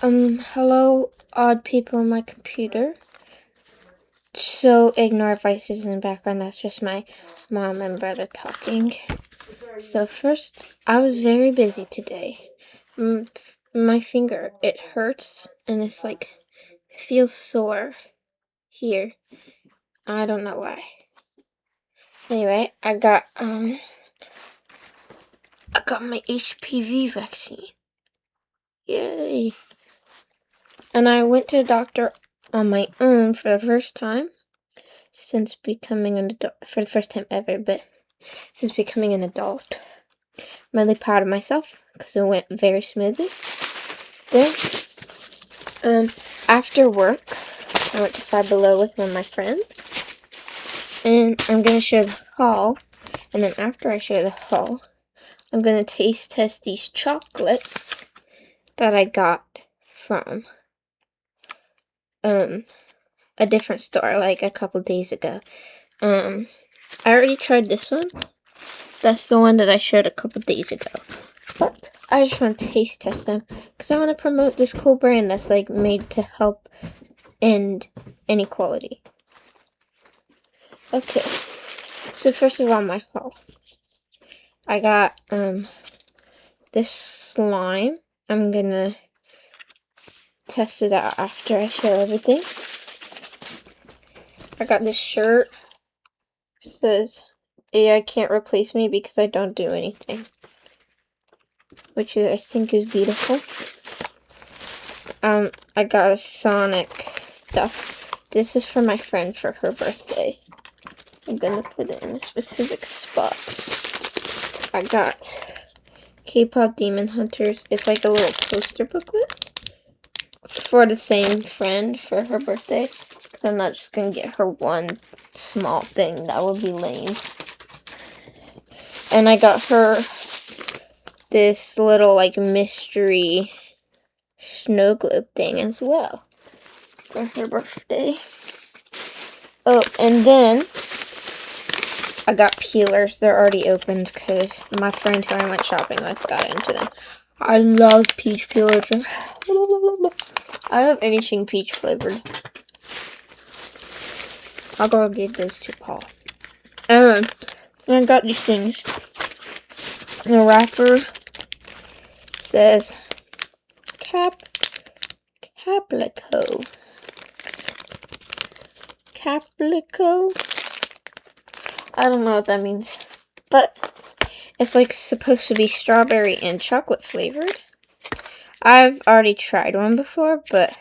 Hello, odd people on my computer. So ignore voices in the background, that's just my mom and brother talking. So first, I was very busy today. My finger, it hurts, and it's like, it feels sore here. I don't know why. Anyway, I got my HPV vaccine. Yay. And I went to the doctor on my own for the first time since becoming an adult, for the first time ever, but since becoming an adult. I'm really proud of myself because it went very smoothly. Then, after work, I went to Five Below with one of my friends, and I'm going to show the haul, and then after I show the haul, I'm going to taste test these chocolates that I got from a different store, like a couple days ago. I already tried this one. That's the one that I showed a couple days ago. But I just want to taste test them because I want to promote this cool brand that's like made to help end inequality. Okay. So first of all, my haul. I got this slime. I'm gonna test it out after I show everything. I got this shirt. It says AI can't replace me because I don't do anything, which I think is beautiful. I got a Sonic stuff. This is for my friend for her birthday. I'm gonna put it in a specific spot. I got K-Pop Demon Hunters. It's like a little poster booklet for the same friend for her birthday. So I'm not just gonna get her one small thing. That would be lame. And I got her this little like mystery snow globe thing as well for her birthday. Oh, and then I got peelers. They're already opened because my friend who I went shopping with got into them. I love peach peelers. I love anything peach flavored. I'll go give those to Paul. And I got these things. The wrapper says Caplico. I don't know what that means, but it's like supposed to be strawberry and chocolate flavored. I've already tried one before, but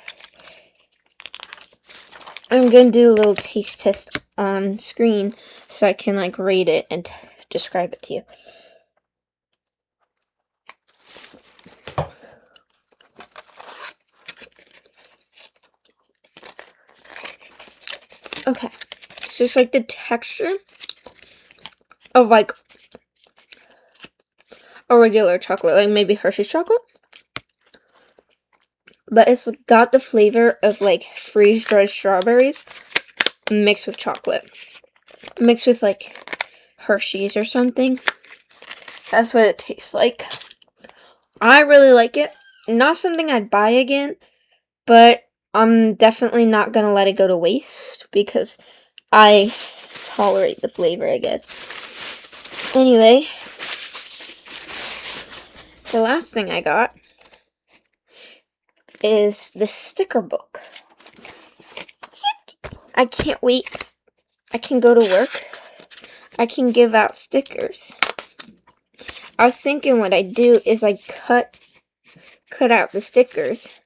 I'm gonna do a little taste test on screen so I can like rate it and describe it to you. Okay, it's just like the texture of like a regular chocolate, like maybe Hershey's chocolate. But it's got the flavor of like freeze-dried strawberries mixed with chocolate. Mixed with like Hershey's or something. That's what it tastes like. I really like it. Not something I'd buy again, but I'm definitely not gonna let it go to waste because I tolerate the flavor, I guess. Anyway, the last thing I got is the sticker book. I can't wait. I can go to work. I can give out stickers. I was thinking what I do is I cut out the stickers.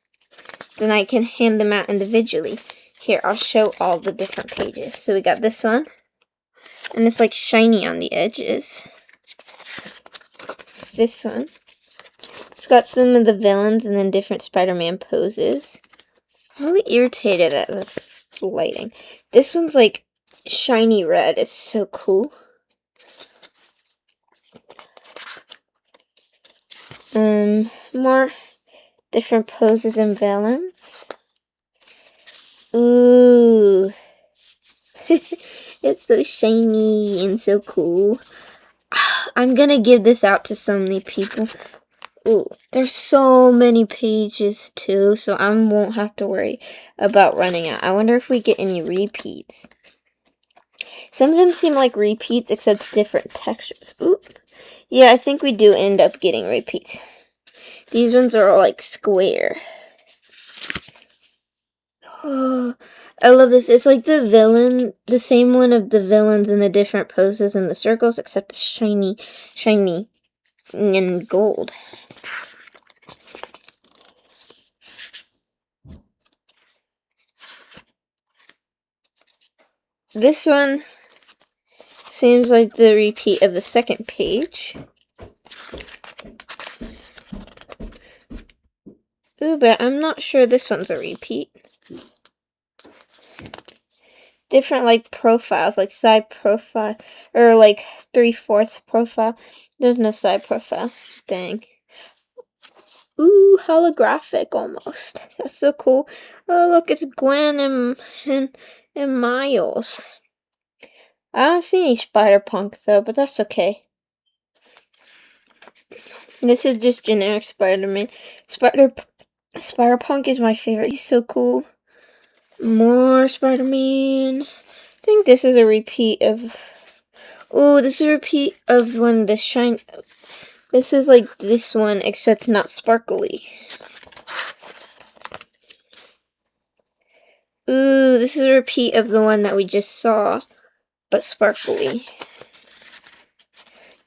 Then I can hand them out individually. Here, I'll show all the different pages. So we got this one. And it's like shiny on the edges. This one. It's got some of the villains and then different Spider-Man poses. I'm really irritated at this lighting. This one's like shiny red. It's so cool. More different poses and villains. Ooh. It's so shiny and so cool. I'm gonna give this out to so many people. Ooh, there's so many pages too, so I won't have to worry about running out. I wonder if we get any repeats. Some of them seem like repeats, except different textures. Ooh. Yeah, I think we do end up getting repeats. These ones are all like square. Oh, I love this. It's like the villain, the same one of the villains in the different poses and the circles, except it's shiny, and gold. This one seems like the repeat of the second page. Ooh, but I'm not sure this one's a repeat. Different, like, profiles, like side profile, or like 3/4 profile. There's no side profile. Dang. Ooh, holographic almost. That's so cool. Oh, look, it's Gwen and Miles. I don't see any Spider-Punk, though, but that's okay. This is just generic Spider-Man. Spider-Punk is my favorite. He's so cool. More Spider-Man. I think this is a repeat of... Oh, this is a repeat of when the shine... This is like this one, except not sparkly. Ooh, this is a repeat of the one that we just saw, but sparkly.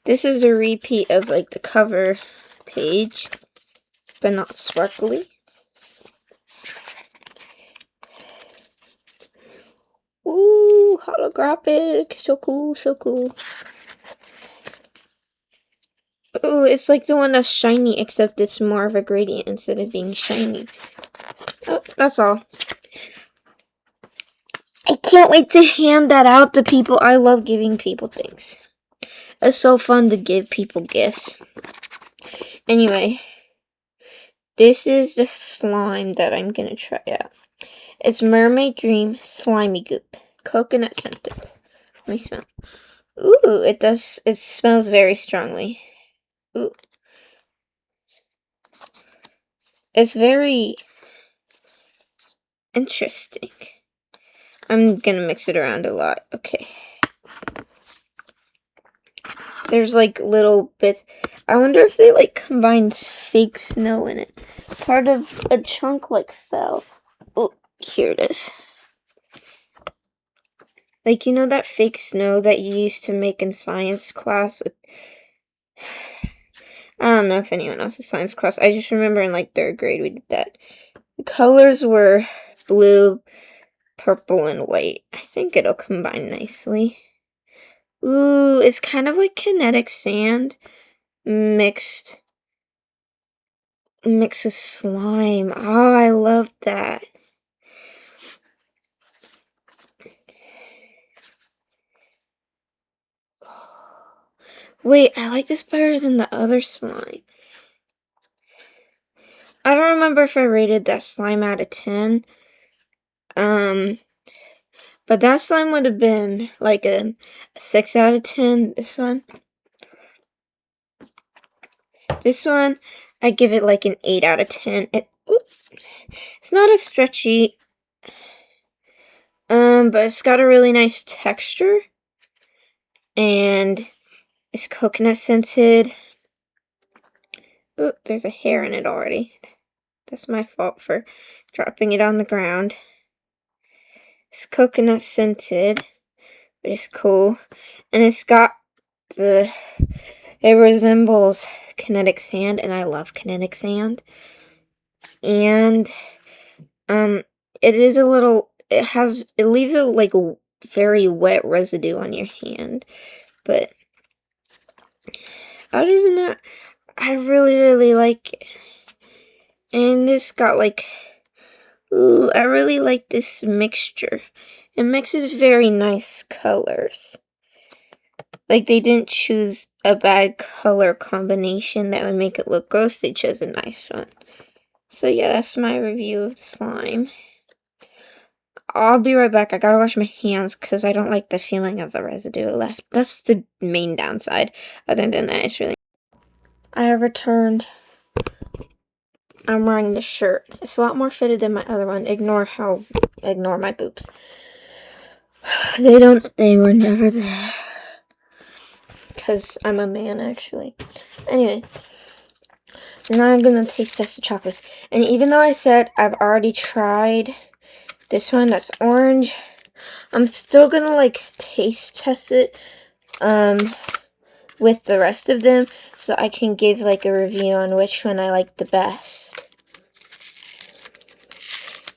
This is a repeat of like the cover page, but not sparkly. Ooh, holographic. So cool, so cool. Ooh, it's like the one that's shiny, except it's more of a gradient instead of being shiny. Oh, that's all. I can't wait to hand that out to people. I love giving people things. It's so fun to give people gifts. Anyway, this is the slime that I'm gonna try out. It's Mermaid Dream Slimy Goop. Coconut scented. Let me smell. Ooh, it smells very strongly. Ooh. It's very interesting. I'm gonna mix it around a lot. Okay. There's like little bits. I wonder if they like combined fake snow in it. Part of a chunk like fell. Oh, here it is. Like, you know that fake snow that you used to make in science class? I don't know if anyone else's science class. I just remember in like 3rd grade we did that. The colors were blue, purple, and white. I think it'll combine nicely. Ooh, it's kind of like kinetic sand mixed with slime. Oh, I love that. Wait, I like this better than the other slime. I don't remember if I rated that slime out of 10. But that slime would have been like a 6 out of 10. This one, I give it like an 8 out of 10. It's not as stretchy, but it's got a really nice texture, and it's coconut scented. Ooh, there's a hair in it already. That's my fault for dropping it on the ground. It's coconut scented, which is cool, and it resembles kinetic sand, and I love kinetic sand. And it leaves a like very wet residue on your hand, but other than that, I really, really like it. And this got like, ooh, I really like this mixture. It mixes very nice colors. Like, they didn't choose a bad color combination that would make it look gross. They chose a nice one. So yeah, that's my review of the slime. I'll be right back. I gotta wash my hands because I don't like the feeling of the residue left. That's the main downside. Other than that, it's really... I have returned. I'm wearing the shirt. It's a lot more fitted than my other one. Ignore my boobs. They were never there. Because I'm a man, actually. Anyway. Now I'm gonna taste test the chocolates. And even though I said I've already tried this one that's orange, I'm still gonna like taste test it with the rest of them so I can give like a review on which one I like the best.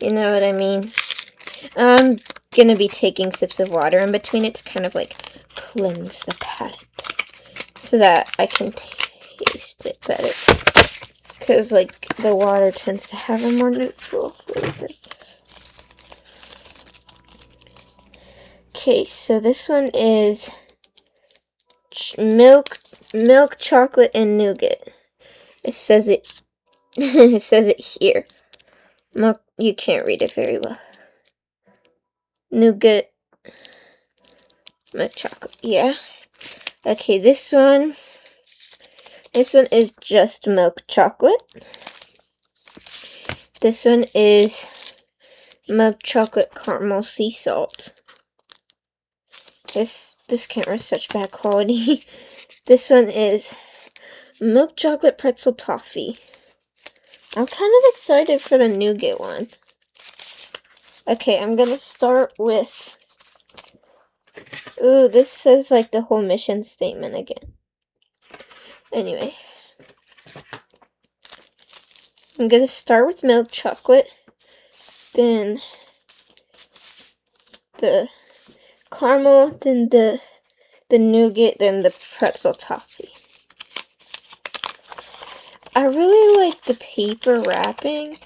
You know what I mean? I'm gonna be taking sips of water in between it to kind of like cleanse the palate so that I can taste it better. Because like the water tends to have a more neutral flavor. Okay, so this one is milk, chocolate, and nougat. It says it. It says it here. Milk. You can't read it very well. Nougat, milk chocolate. Yeah. Okay, this one. This one is just milk chocolate. This one is milk chocolate caramel sea salt. This camera is such bad quality. This one is milk chocolate pretzel toffee. I'm kind of excited for the nougat one. Okay, I'm gonna start with... Ooh, this says like the whole mission statement again. Anyway. I'm gonna start with milk chocolate. Then the caramel, then the nougat, then the pretzel toffee. I really like the paper wrapping.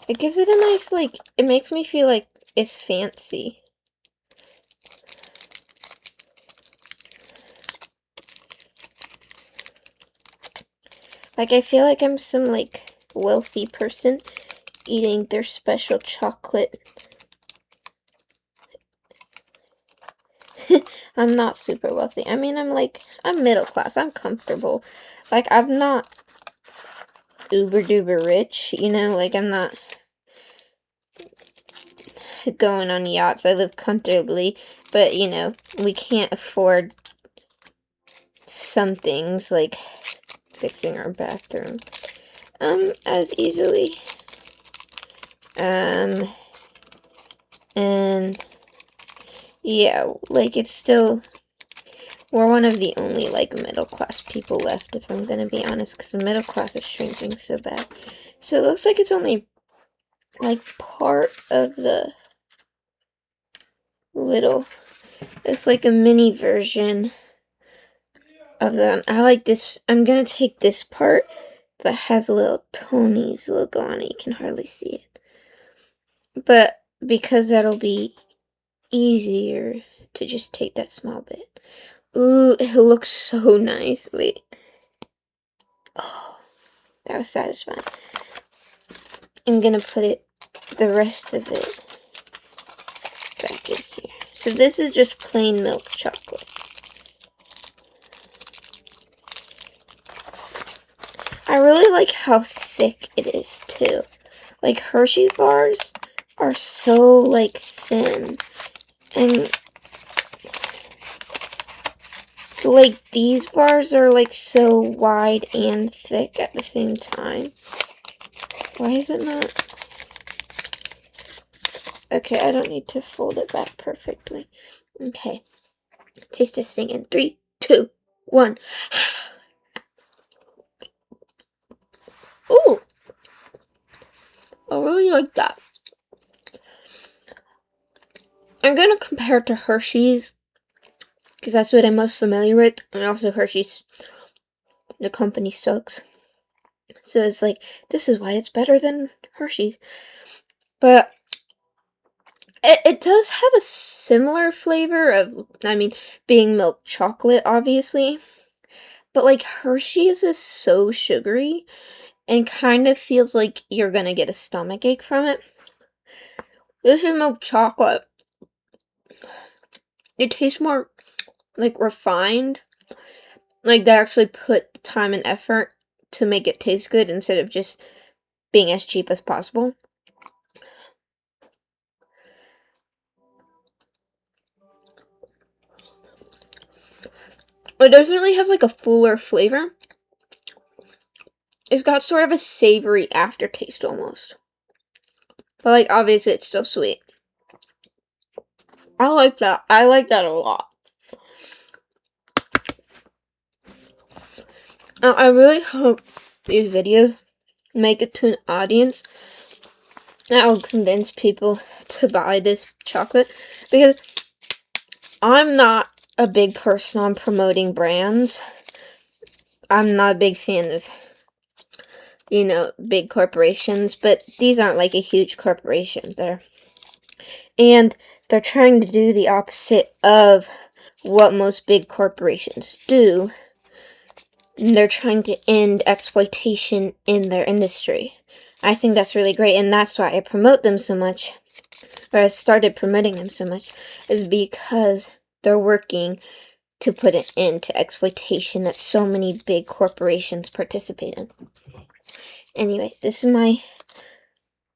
It gives it a nice, like, it makes me feel like it's fancy. Like, I feel like I'm some, like, wealthy person eating their special chocolate. I'm not super wealthy. I mean, I'm middle class. I'm comfortable. Like, I'm not uber duper rich, you know? Like, I'm not going on yachts. I live comfortably, but, you know, we can't afford some things, like fixing our bathroom, as easily. And, yeah, like, it's still... We're one of the only, like, middle-class people left, if I'm gonna be honest, because the middle class is shrinking so bad. So it looks like it's only, like, part of the little... It's like a mini version of them. I like this. I'm gonna take this part that has a little Tony's logo on it. You can hardly see it. But because that'll be easier to just take that small bit. Ooh, it looks so nice. Wait. Oh, that was satisfying. I'm gonna put the rest of it back in here. So this is just plain milk chocolate. I really like how thick it is too. Like Hershey bars are so like thin. And like these bars are like so wide and thick at the same time. Why is it not? Okay, I don't need to fold it back perfectly. Okay. Taste testing in 3, 2, 1. Ooh! I really like that. I'm gonna compare it to Hershey's, because that's what I'm most familiar with. And also Hershey's, the company sucks. So it's like, this is why it's better than Hershey's. But it does have a similar flavor of, I mean, being milk chocolate, obviously. But like Hershey's is so sugary and kind of feels like you're gonna get a stomachache from it. This is milk chocolate. It tastes more like refined. Like they actually put time and effort to make it taste good instead of just being as cheap as possible. It definitely has like a fuller flavor. It's got sort of a savory aftertaste almost. But like obviously it's still sweet. I like that. I like that a lot. I really hope these videos make it to an audience that will convince people to buy this chocolate, because I'm not a big person on promoting brands. I'm not a big fan of, big corporations, but these aren't like a huge corporation. They're trying to do the opposite of what most big corporations do. They're trying to end exploitation in their industry. I think that's really great, and that's why I promote them so much, or I started promoting them so much, is because they're working to put an end to exploitation that so many big corporations participate in. Anyway, this is my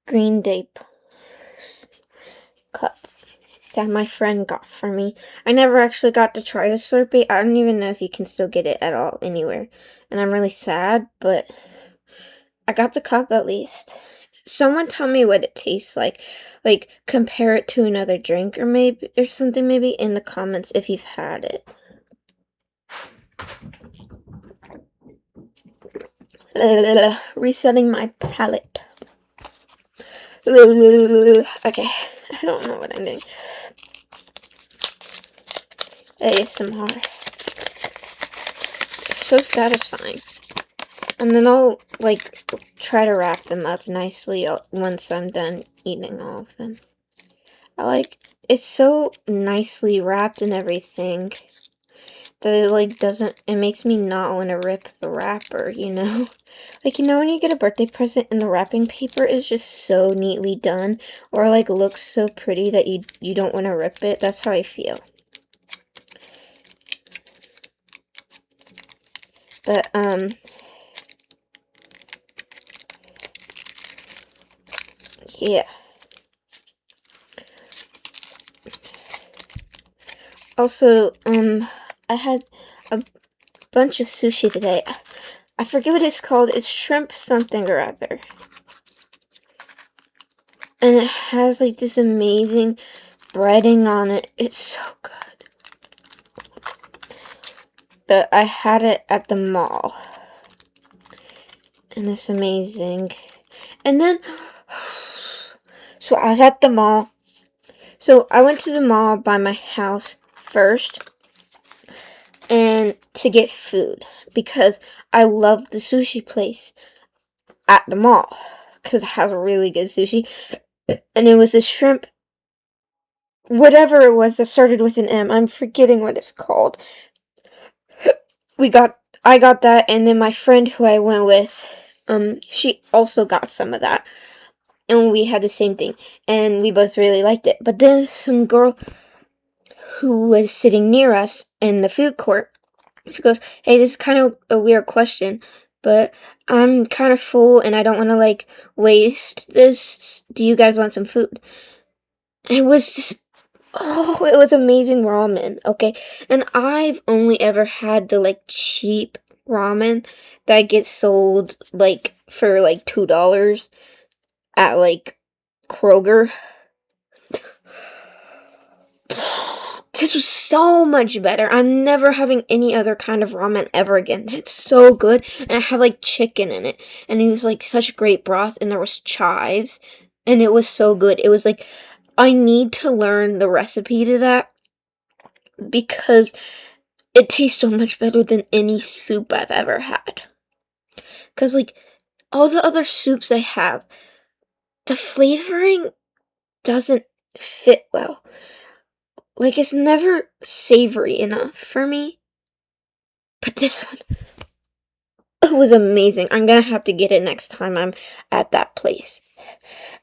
Green Day cup that my friend got for me. I never actually got to try a Slurpee. I don't even know if you can still get it at all anywhere. And I'm really sad, but I got the cup at least. Someone tell me what it tastes like. Like, compare it to another drink or something maybe in the comments if you've had it. Resetting my palate. Okay, I don't know what I'm doing. ASMR. So satisfying. And then I'll, like, try to wrap them up nicely once I'm done eating all of them. It's so nicely wrapped and everything that it, like, it makes me not want to rip the wrapper, Like, when you get a birthday present and the wrapping paper is just so neatly done, or, like, looks so pretty that you don't want to rip it? That's how I feel. But, yeah. Also, I had a bunch of sushi today. I forget what it's called. It's shrimp something or other. And it has, like, this amazing breading on it. It's so good. But I had it at the mall. And it's amazing. And then, so I was at the mall. So I went to the mall by my house first, and to get food, because I love the sushi place at the mall, because it has really good sushi. And it was this shrimp, whatever it was that started with an M. I'm forgetting what it's called. I got that, and then my friend who I went with, she also got some of that. And we had the same thing, and we both really liked it. But then some girl who was sitting near us in the food court, she goes, "Hey, this is kind of a weird question, but I'm kind of full and I don't want to, like, waste this. Do you guys want some food?" It was just, oh, it was amazing ramen, okay? And I've only ever had the, like, cheap ramen that gets sold, like, for, like, $2 at, like, Kroger. This was so much better. I'm never having any other kind of ramen ever again. It's so good. And it had, like, chicken in it. And it was, like, such great broth. And there was chives. And it was so good. It was, like, I need to learn the recipe to that, because it tastes so much better than any soup I've ever had. Because, like, all the other soups I have, the flavoring doesn't fit well. Like, it's never savory enough for me. But this one, it was amazing. I'm gonna have to get it next time I'm at that place.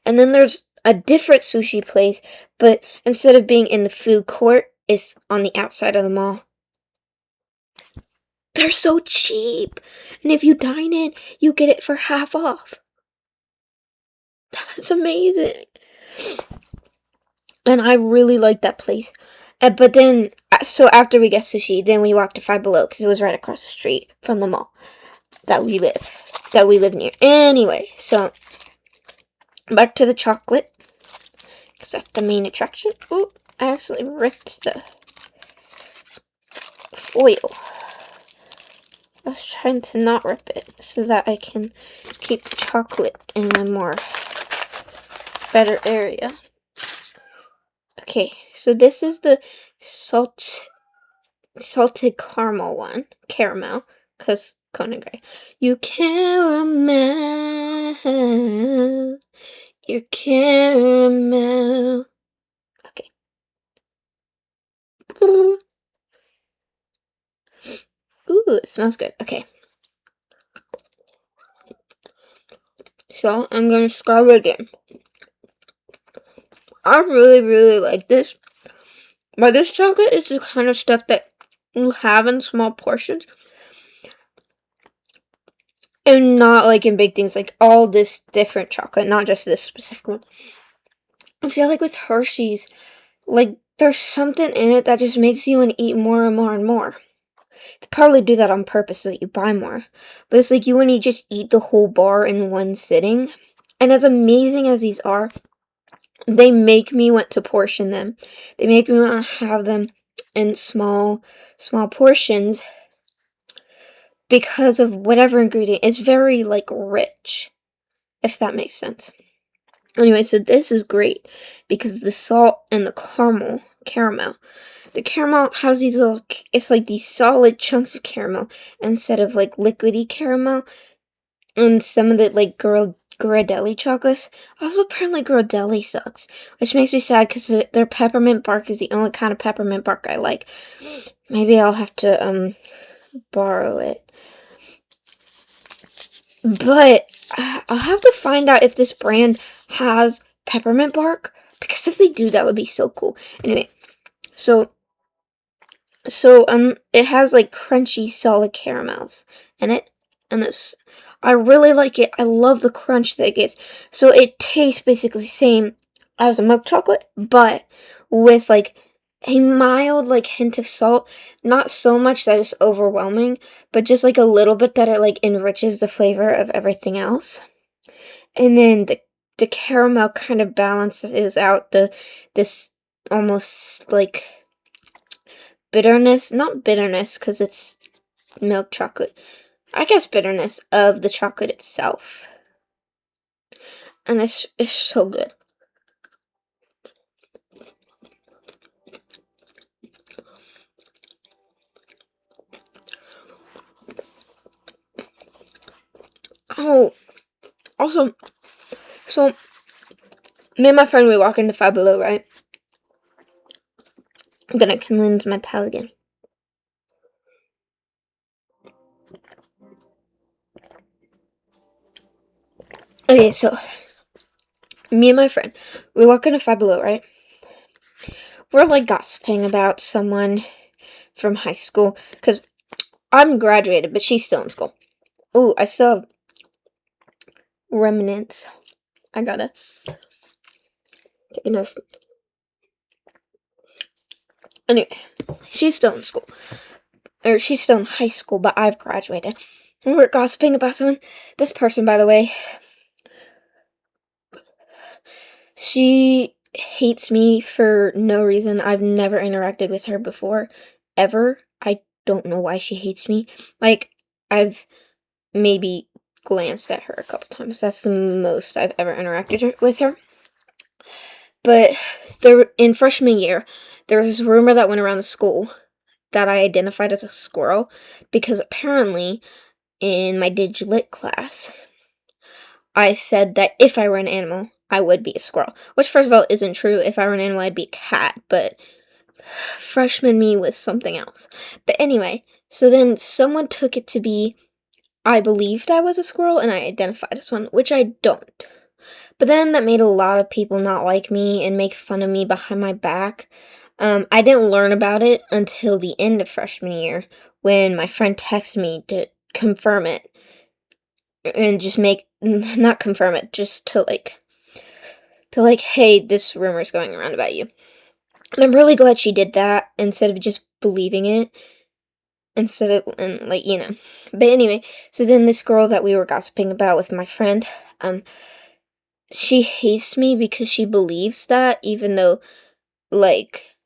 And then there's a different sushi place, but instead of being in the food court, it's on the outside of the mall. They're so cheap. And if you dine in, you get it for half off. It's amazing. And I really like that place. But then, so after we get sushi, then we walked to Five Below because it was right across the street from the mall that we live near. Anyway, so back to the chocolate because that's the main attraction. Ooh, I actually ripped the foil. I was trying to not rip it so that I can keep the chocolate in a more better area. Okay, so this is the salted caramel, because Conan Gray. You caramel, Okay. Ooh, it smells good. Okay. So, I'm gonna describe it again. I really, really like this. But this chocolate is the kind of stuff that you have in small portions. And not like in big things, like all this different chocolate, not just this specific one. I feel like with Hershey's, like there's something in it that just makes you want to eat more and more and more. They probably do that on purpose so that you buy more. But it's like you want to just eat the whole bar in one sitting. And as amazing as these are, they make me want to portion them. They make me want to have them in small portions because of whatever ingredient. It's very, like, rich, if that makes sense. Anyway, so this is great because the salt and the caramel. The caramel has these little, it's like these solid chunks of caramel instead of like liquidy caramel. And some of the like Ghirardelli chocolates. Also, apparently Ghirardelli sucks, which makes me sad because their peppermint bark is the only kind of peppermint bark I like. Maybe I'll have to borrow it. But I'll have to find out if this brand has peppermint bark, because if they do, that would be so cool. Anyway, so it has like crunchy solid caramels in it, and I really like it. I love the crunch that it gives. So it tastes basically the same as a milk chocolate, but with like a mild like hint of salt, not so much that it's overwhelming, but just like a little bit that it like enriches the flavor of everything else. And then the caramel kind of balances out this almost like bitterness, not bitterness because it's milk chocolate. I guess bitterness of the chocolate itself. And it's so good. Oh, also, so me and my friend, we walk into Five Below, right? I'm gonna cleanse my palate again. Okay, so me and my friend, we walk into Five Below, right? We're like gossiping about someone from high school because I'm graduated, but she's still in school. Oh, I still have remnants. I gotta get enough. Anyway, she's still in school. Or she's still in high school, but I've graduated. And we're gossiping about someone. This person, by the way, she hates me for no reason. I've never interacted with her before, ever. I don't know why she hates me. Like, I've maybe glanced at her a couple times. That's the most I've ever interacted with her. But in freshman year, there was this rumor that went around the school that I identified as a squirrel because apparently in my Diglit class, I said that if I were an animal, I would be a squirrel. Which, first of all, isn't true. If I were an animal, I'd be a cat. But freshman me was something else. But anyway, so then someone took it to be I believed I was a squirrel and I identified as one, which I don't. But then that made a lot of people not like me and make fun of me behind my back. I didn't learn about it until the end of freshman year when my friend texted me to confirm it and just not confirm it, just to like Be like, hey, this rumor's going around about you. And I'm really glad she did that instead of just believing it. Instead of, and like, But anyway, so then this girl that we were gossiping about with my friend, she hates me because she believes that, even though, like,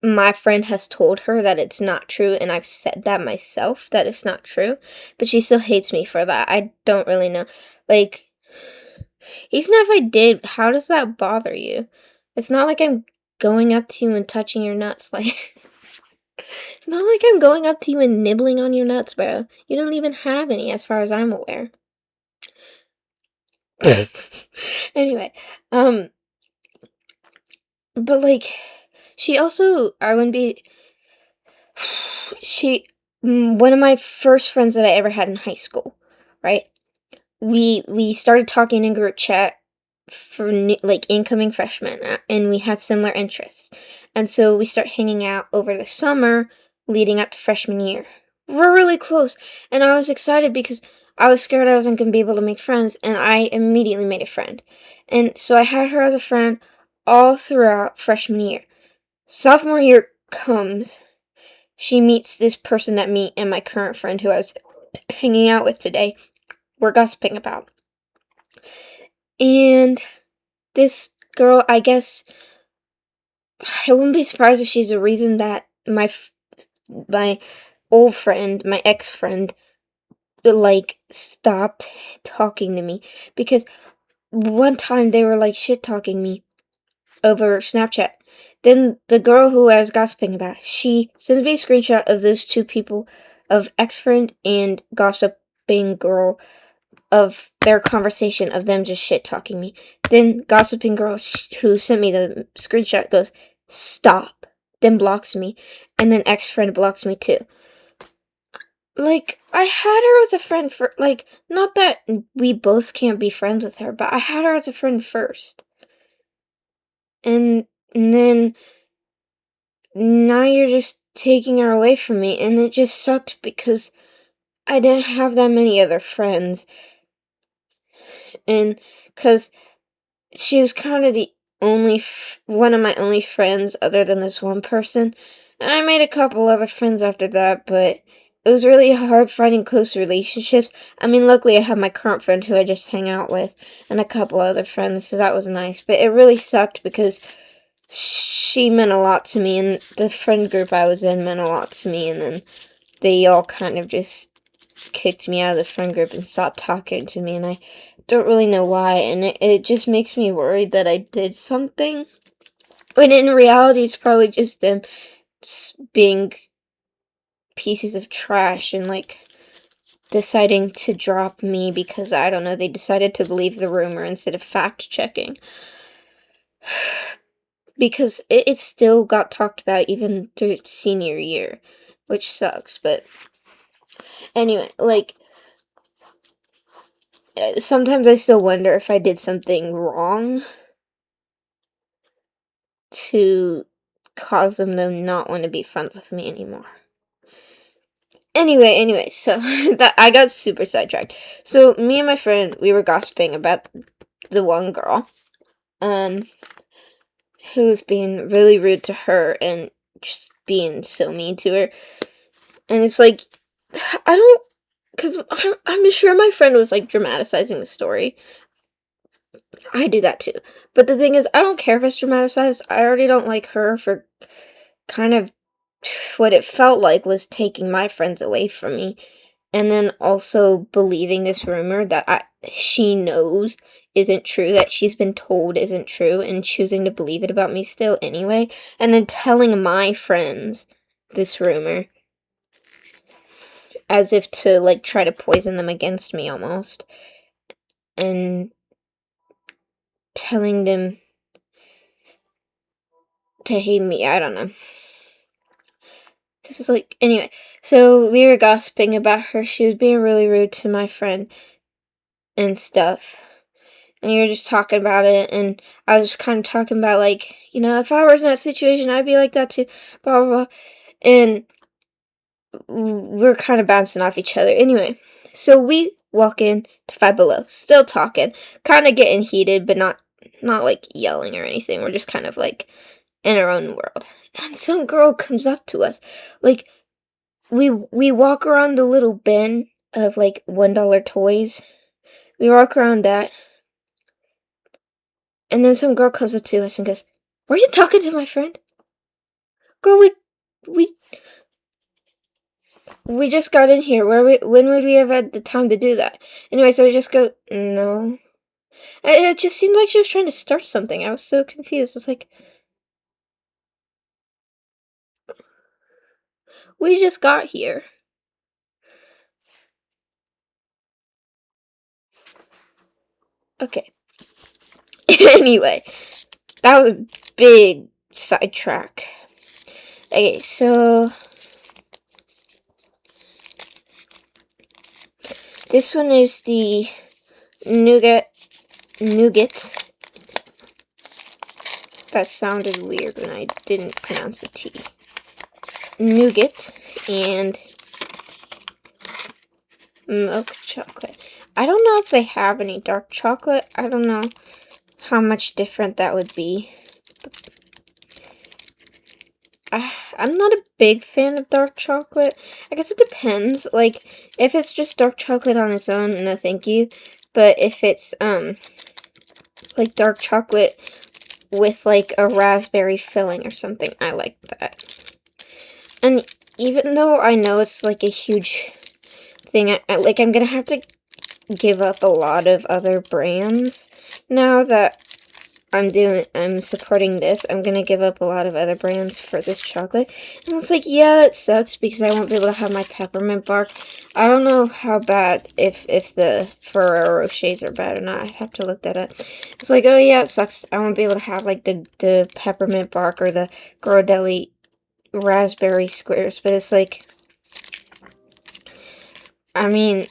my friend has told her that it's not true, and I've said that myself, that it's not true, but she still hates me for that. I don't really know. Like, even if I did, how does that bother you? It's not like I'm going up to you and touching your nuts, like, it's not like I'm going up to you and nibbling on your nuts, bro. You don't even have any, as far as I'm aware. Anyway, um, but like, she also, I wouldn't be, one of my first friends that I ever had in high school, right? We started talking in group chat for like incoming freshmen, and we had similar interests, and so we start hanging out over the summer leading up to freshman year. We're really close, and I was excited because I was scared I wasn't gonna be able to make friends, and I immediately made a friend, and so I had her as a friend all throughout freshman year. Sophomore year comes, she meets this person that me and my current friend who I was hanging out with today were gossiping about. And this girl, I guess, I wouldn't be surprised if she's the reason that my old friend, my ex-friend, like, stopped talking to me. Because one time they were, like, shit-talking me over Snapchat. Then the girl who I was gossiping about, she sends me a screenshot of those two people, of ex-friend and gossiping girl, of their conversation of them just shit talking me. Then gossiping girl who sent me the screenshot goes, "Stop." Then blocks me, and then ex-friend blocks me too. Like, I had her as a friend for, like, not that we both can't be friends with her, but I had her as a friend first. And then now you're just taking her away from me, and it just sucked because I didn't have that many other friends. And because she was kind of the only one of my only friends other than this one person. I made a couple other friends after that, but it was really hard finding close relationships. I mean, luckily I have my current friend who I just hang out with and a couple other friends, so that was nice. But it really sucked because she meant a lot to me, and the friend group I was in meant a lot to me, and then they all kind of just kicked me out of the friend group and stopped talking to me, and I don't really know why, and it just makes me worried that I did something. When in reality, it's probably just them being pieces of trash and, like, deciding to drop me because, I don't know, they decided to believe the rumor instead of fact-checking. Because it still got talked about even through senior year, which sucks, but anyway, like, sometimes I still wonder if I did something wrong to cause them to not want to be friends with me anymore. Anyway, so that I got super sidetracked. So me and my friend, we were gossiping about the one girl, um, who was being really rude to her and just being so mean to her. And it's like, I don't, because I'm sure my friend was like dramatizing the story. I do that too. But the thing is, I don't care if it's dramatized. I already don't like her for kind of what it felt like was taking my friends away from me, and then also believing this rumor that she knows isn't true, that she's been told isn't true, and choosing to believe it about me still anyway, and then telling my friends this rumor as if to, like, try to poison them against me almost, and telling them to hate me. I don't know. This is like, anyway, so we were gossiping about her. She was being really rude to my friend and stuff. And you were just talking about it, and I was kind of talking about, like, if I was in that situation, I'd be like that too, blah, blah, blah. And we're kind of bouncing off each other. Anyway, so we walk in to Five Below, still talking, kind of getting heated, but not not like yelling or anything. We're just kind of like in our own world. And some girl comes up to us. Like we walk around the little bin of like $1 toys. We walk around that. And then some girl comes up to us and goes, "Were you talking to my friend?" Girl, we we just got in here. When would we have had the time to do that? Anyway, so we just go, "No." It just seemed like she was trying to start something. I was so confused. It's like, we just got here. Okay. Anyway, that was a big sidetrack. Okay, so this one is the nougat. That sounded weird when I didn't pronounce the T. Nougat and milk chocolate. I don't know if they have any dark chocolate. I don't know how much different that would be. I'm not a big fan of dark chocolate. I guess it depends. Like, if it's just dark chocolate on its own, no thank you. But if it's, like dark chocolate with, like, a raspberry filling or something, I like that. And even though I know it's, like, a huge thing, I'm gonna have to give up a lot of other brands now that I'm supporting this. I'm gonna give up a lot of other brands for this chocolate. And it's like, yeah, it sucks because I won't be able to have my peppermint bark. I don't know how bad, if the Ferrero Rochers are bad or not. I'd have to look that up. It's like, oh yeah, it sucks. I won't be able to have like the peppermint bark or the Ghirardelli raspberry squares. But it's like, I mean,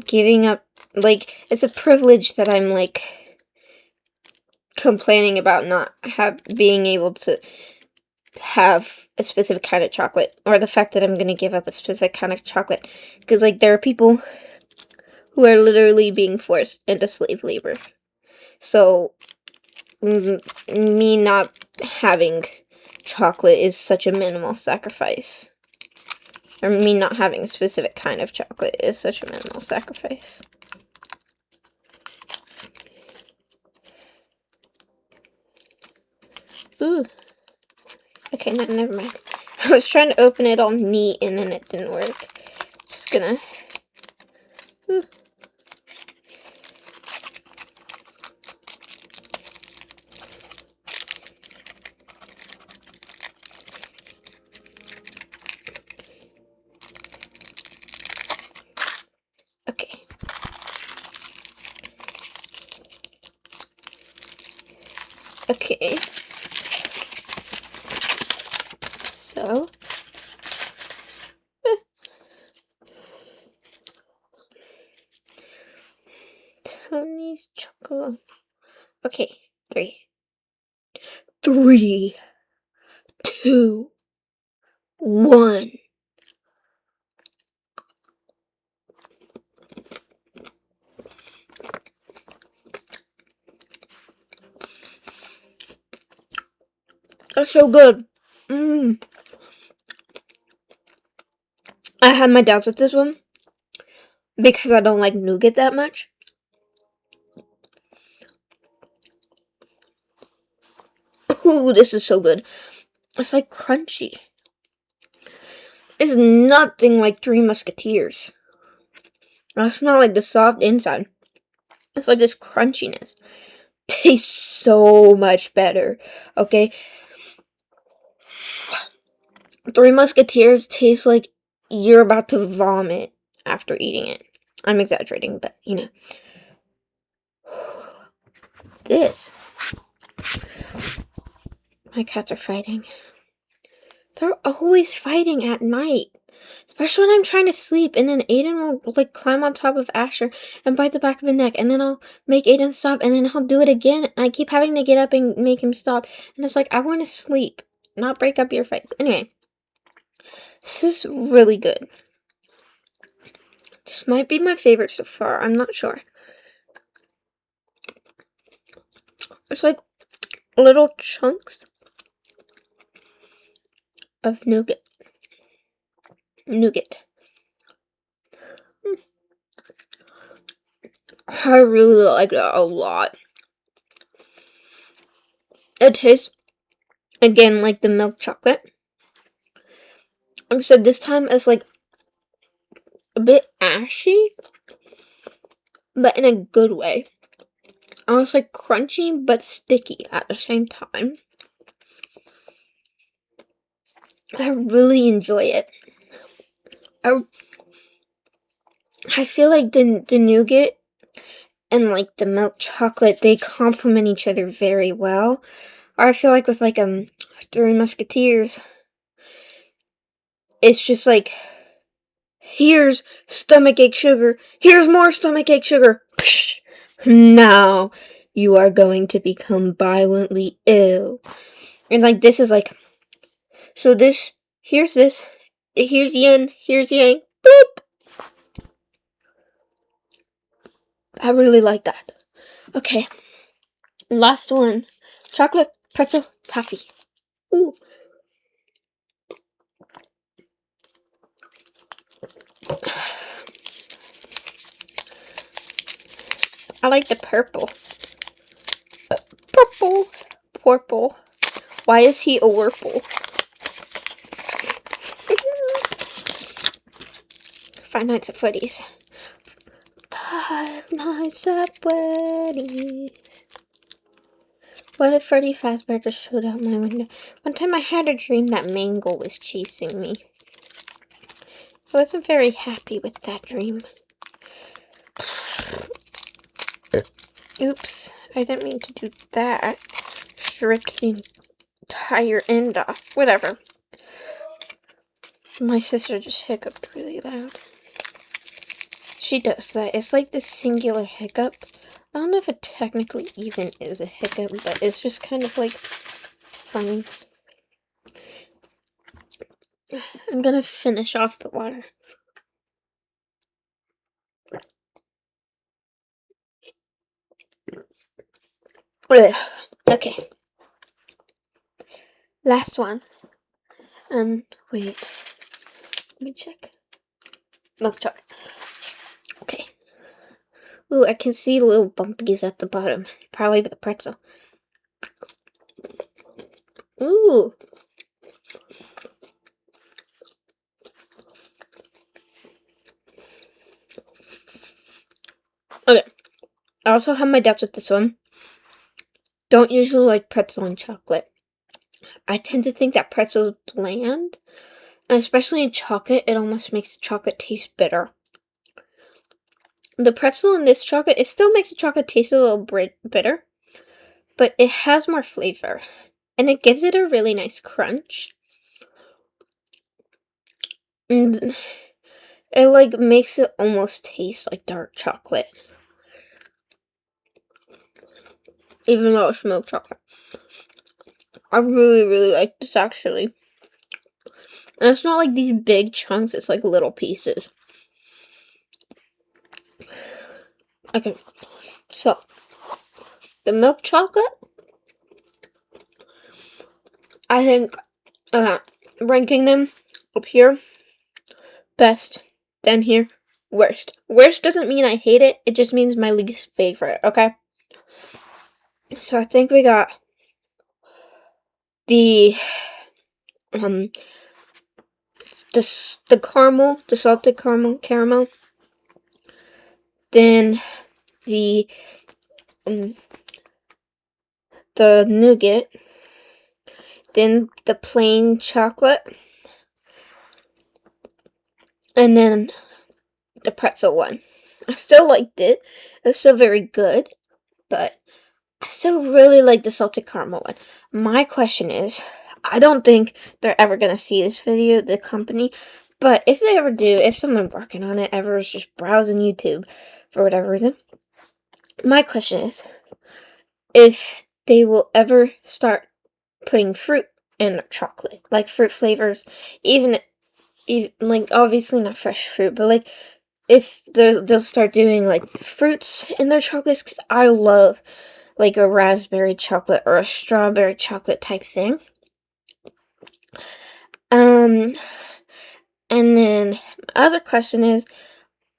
giving up, like, it's a privilege that I'm like complaining about not being able to have a specific kind of chocolate, or the fact that I'm gonna give up a specific kind of chocolate, because like there are people who are literally being forced into slave labor. So me not having chocolate is such a minimal sacrifice, or me not having a specific kind of chocolate is such a minimal sacrifice. Ooh. Okay, no, never mind. I was trying to open it all neat and then it didn't work. Just gonna... Ooh. Okay. Okay. So... Tony's chocolate. Okay, 3, 2, 1. That's so good. I had my doubts with this one because I don't like nougat that much. Ooh, this is so good. It's like crunchy. It's nothing like Three Musketeers. It's not like the soft inside. It's like this crunchiness. Tastes so much better. Okay? Three Musketeers tastes like you're about to vomit after eating it. I'm exaggerating, but you know. This. My cats are fighting. They're always fighting at night. Especially when I'm trying to sleep, and then Aiden will like climb on top of Asher and bite the back of his neck, and then I'll make Aiden stop, and then he'll do it again, and I keep having to get up and make him stop. And it's like, I want to sleep, not break up your fights. Anyway, this is really good. This might be my favorite so far. I'm not sure. It's like little chunks of nougat. I really like that a lot. It tastes, again, like the milk chocolate. Except this time it's like a bit ashy, but in a good way. Almost like crunchy but sticky at the same time. I really enjoy it. I feel like the nougat and like the milk chocolate, they complement each other very well. Or I feel like with like Three Musketeers, it's just like, here's stomachache sugar, here's more stomachache sugar. Now you are going to become violently ill. And like this is like, so here's yin, here's yang. Boop. I really like that. Okay. Last one. Chocolate pretzel toffee. Ooh. I like the purple. Purple. Why is he a Wurple? Five Nights at Freddy's. Five Nights at Freddy's. What if Freddy Fazbear just showed out my window? One time I had a dream that Mangle was chasing me. I wasn't very happy with that dream. Oops, I didn't mean to do that. Stripped the entire end off. Whatever. My sister just hiccuped really loud. She does that. It's like this singular hiccup. I don't know if it technically even is a hiccup, but it's just kind of like funny. I'm gonna finish off the water. Okay. Last one. Wait. Let me check. Milk chocolate. Okay. Ooh, I can see little bumpies at the bottom. Probably the pretzel. Ooh. Okay. I also have my doubts with this one. Don't usually like pretzel and chocolate. I tend to think that pretzel is bland. And especially in chocolate, it almost makes the chocolate taste bitter. The pretzel in this chocolate, it still makes the chocolate taste a little bitter. But it has more flavor. And it gives it a really nice crunch. And it like makes it almost taste like dark chocolate. Even though it's milk chocolate. I really, really like this actually. And it's not like these big chunks, it's like little pieces. Okay, so the milk chocolate, I think, ranking them up here, best, then here, worst. Worst doesn't mean I hate it, it just means my least favorite, okay? So I think we got the caramel, the salted caramel, then the nougat, then the plain chocolate, and then the pretzel one. I still liked it. It was still very good, but I still really like the salted caramel one. My question is, I don't think they're ever gonna see this video, the company, but if they ever do, if someone working on it ever is just browsing YouTube for whatever reason, my question is, if they will ever start putting fruit in chocolate, like fruit flavors, even like obviously not fresh fruit, but like if they'll start doing like fruits in their chocolates, because I love like a raspberry chocolate or a strawberry chocolate type thing. And then my other question is,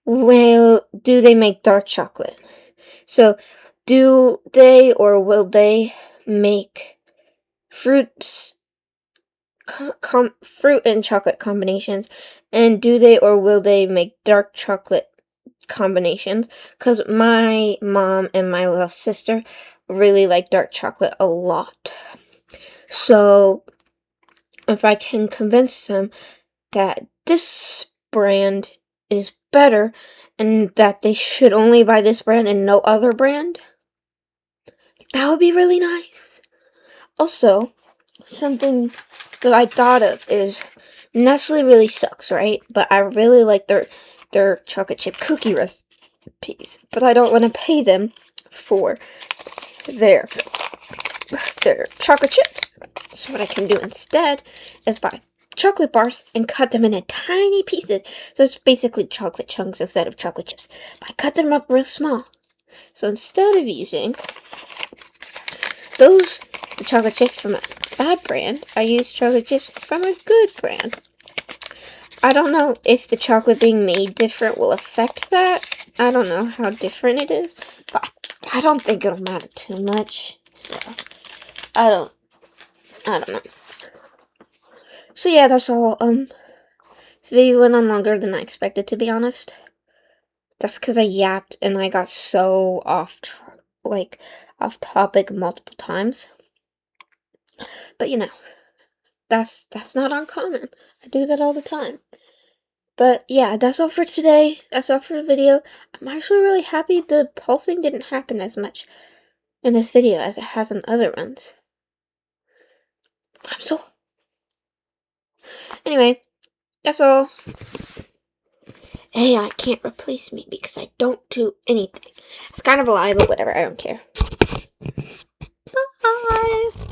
do they make dark chocolate? So, do they or will they make fruit and chocolate combinations? And do they or will they make dark chocolate combinations? Because my mom and my little sister really like dark chocolate a lot. So, if I can convince them that this brand is better and that they should only buy this brand and no other brand, that would be really nice. Also, something that I thought of is Nestle really sucks, right? But I really like their chocolate chip cookie recipes. But I don't want to pay them for their chocolate chips. So what I can do instead is buy chocolate bars and cut them into tiny pieces. So it's basically chocolate chunks instead of chocolate chips. But I cut them up real small. So instead of using the chocolate chips from a bad brand, I use chocolate chips from a good brand. I don't know if the chocolate being made different will affect that. I don't know how different it is, but I don't think it'll matter too much. So I don't know. So yeah, that's all. This video went on longer than I expected, to be honest. That's because I yapped and I got so off topic multiple times. But you know, that's not uncommon. I do that all the time. But yeah, that's all for today. That's all for the video. I'm actually really happy the pulsing didn't happen as much in this video as it has in other ones. Anyway, that's all. AI can't replace me because I don't do anything. It's kind of a lie, but whatever, I don't care. Bye!